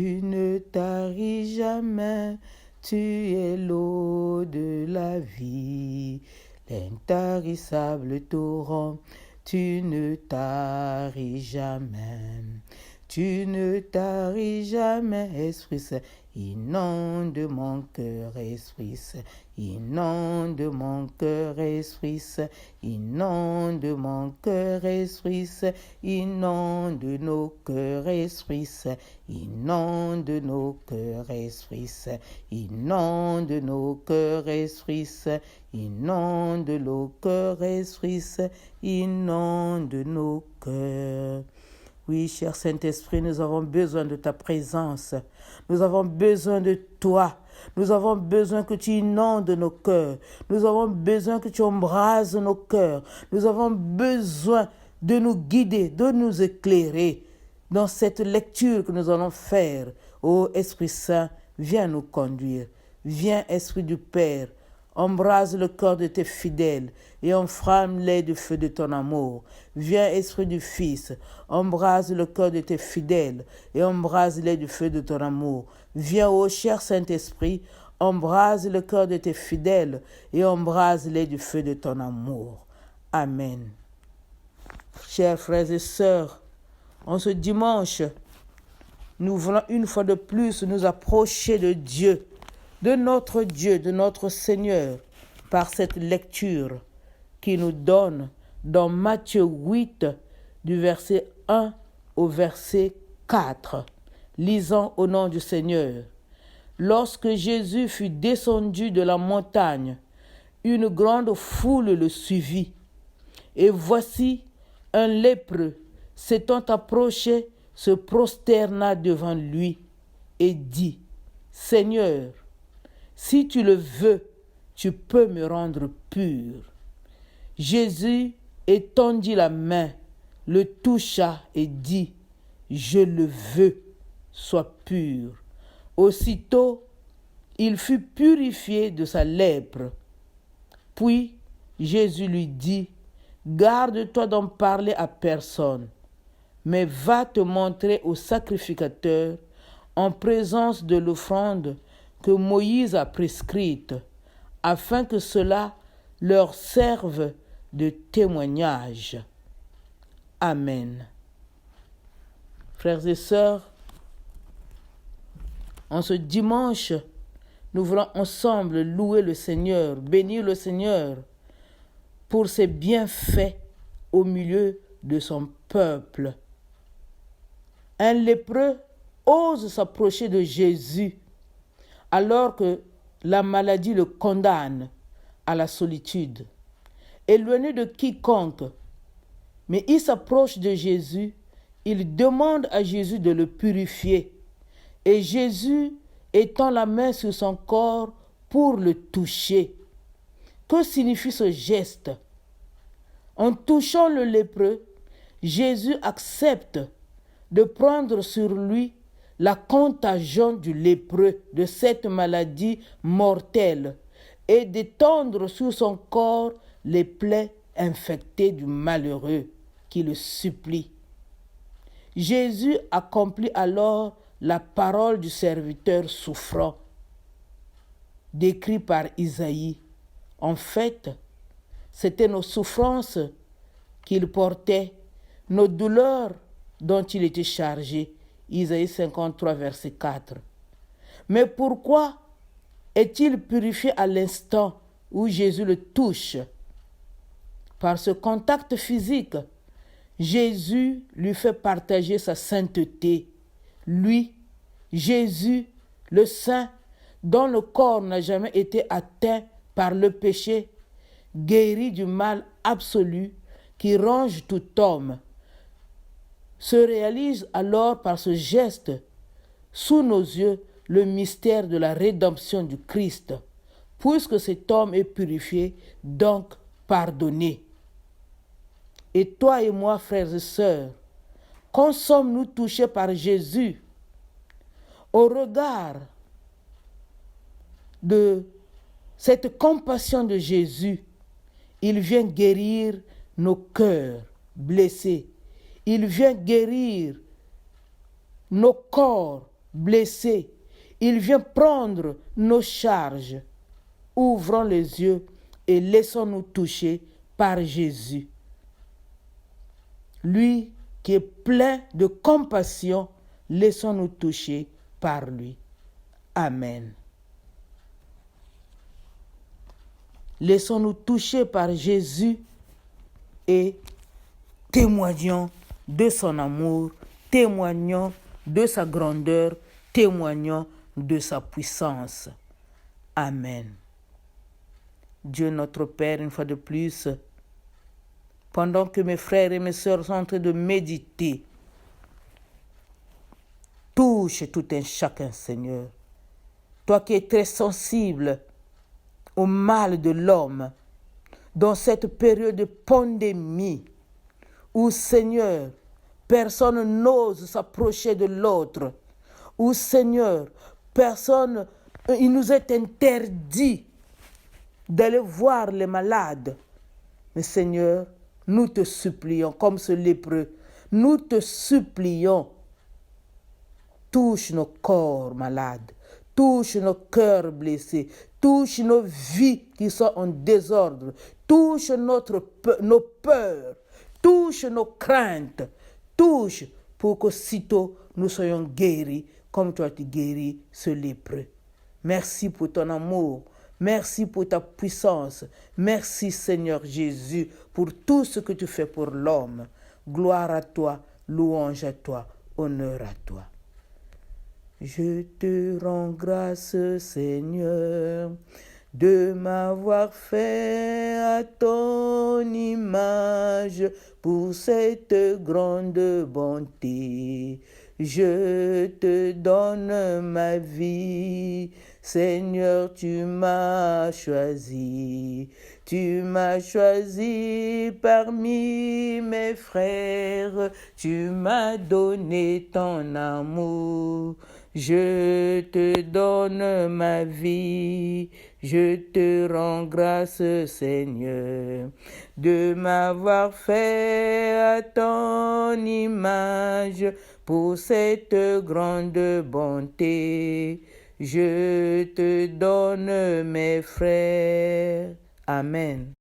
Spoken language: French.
Tu ne taris jamais, tu es l'eau de la vie, l'intarissable torrent, tu ne taris jamais. Tu ne taris jamais, Esprit Saint, inonde mon cœur, Esprit Saint, inonde mon cœur, Esprit Saint, inonde mon cœur, Esprit Saint, inonde nos cœurs, Esprit Saint, inonde nos cœurs, Esprit Saint, inonde nos cœurs, Esprit Saint, inonde nos cœurs, Esprit Saint, inonde nos cœurs. Oui, cher Saint-Esprit, nous avons besoin de ta présence. Nous avons besoin de toi. Nous avons besoin que tu inondes nos cœurs. Nous avons besoin que tu embrases nos cœurs. Nous avons besoin de nous guider, de nous éclairer dans cette lecture que nous allons faire. Ô Esprit Saint, viens nous conduire. Viens, Esprit du Père, embrase le cœur de tes fidèles et enflamme-les du feu de ton amour. Viens, Esprit du Fils, embrase le cœur de tes fidèles et embrase-les du feu de ton amour. Viens, ô cher Saint-Esprit, embrase le cœur de tes fidèles et embrase-les du feu de ton amour. Amen. Chers frères et sœurs, en ce dimanche, nous voulons une fois de plus nous approcher de Dieu, de notre Seigneur, par cette lecture qui nous donne dans Matthieu 8, du verset 1 au verset 4. Lisons au nom du Seigneur. Lorsque Jésus fut descendu de la montagne, une grande foule le suivit. Et voici un lépreux, s'étant approché, se prosterna devant lui et dit, « Seigneur, si tu le veux, tu peux me rendre pur. » Jésus étendit la main, le toucha et dit, « Je le veux, sois pur. » Aussitôt, il fut purifié de sa lèpre. Puis Jésus lui dit, « Garde-toi d'en parler à personne, mais va te montrer au sacrificateur en présence de l'offrande que Moïse a prescrite, afin que cela leur serve de témoignage. » Amen. Frères et sœurs, en ce dimanche, nous voulons ensemble louer le Seigneur, bénir le Seigneur pour ses bienfaits au milieu de son peuple. Un lépreux ose s'approcher de Jésus alors que la maladie le condamne à la solitude. Éloigné de quiconque, mais il s'approche de Jésus, il demande à Jésus de le purifier. Et Jésus étend la main sur son corps pour le toucher. Que signifie ce geste? En touchant le lépreux, Jésus accepte de prendre sur lui la contagion du lépreux, de cette maladie mortelle, et d'étendre sur son corps les plaies infectées du malheureux qui le supplie. Jésus accomplit alors la parole du serviteur souffrant, décrit par Isaïe. En fait, c'était nos souffrances qu'il portait, nos douleurs dont il était chargé. Isaïe 53, verset 4. Mais pourquoi est-il purifié à l'instant où Jésus le touche? Par ce contact physique, Jésus lui fait partager sa sainteté. Lui, Jésus, le Saint, dont le corps n'a jamais été atteint par le péché, guéri du mal absolu qui ronge tout homme, se réalise alors par ce geste, sous nos yeux, le mystère de la rédemption du Christ, puisque cet homme est purifié, donc pardonné. Et toi et moi, frères et sœurs, quand sommes-nous touchés par Jésus? Au regard de cette compassion de Jésus, il vient guérir nos cœurs blessés. Il vient guérir nos corps blessés. Il vient prendre nos charges. Ouvrons les yeux et laissons-nous toucher par Jésus. Lui qui est plein de compassion, laissons-nous toucher par lui. Amen. Laissons-nous toucher par Jésus et témoignons de son amour, témoignons de sa grandeur, témoignons de sa puissance. Amen. Dieu notre Père, une fois de plus, pendant que mes frères et mes sœurs sont en train de méditer, touche tout un chacun, Seigneur. Toi qui es très sensible au mal de l'homme, dans cette période de pandémie, où, Seigneur, personne n'ose s'approcher de l'autre, où, Seigneur, il nous est interdit d'aller voir les malades. Mais Seigneur, nous te supplions, comme ce lépreux, nous te supplions, touche nos corps malades, touche nos cœurs blessés, touche nos vies qui sont en désordre, touche nos peurs, touche nos craintes, touche pour qu'aussitôt nous soyons guéris comme toi tu guéris ce lépreux. Merci pour ton amour, merci pour ta puissance, merci Seigneur Jésus pour tout ce que tu fais pour l'homme. Gloire à toi, louange à toi, honneur à toi. Je te rends grâce, Seigneur, de m'avoir fait à ton image pour cette grande bonté. Je te donne ma vie, Seigneur, tu m'as choisi. Tu m'as choisi parmi mes frères, tu m'as donné ton amour. Je te donne ma vie, je te rends grâce, Seigneur, de m'avoir fait à ton image pour cette grande bonté. Je te donne mes frères. Amen.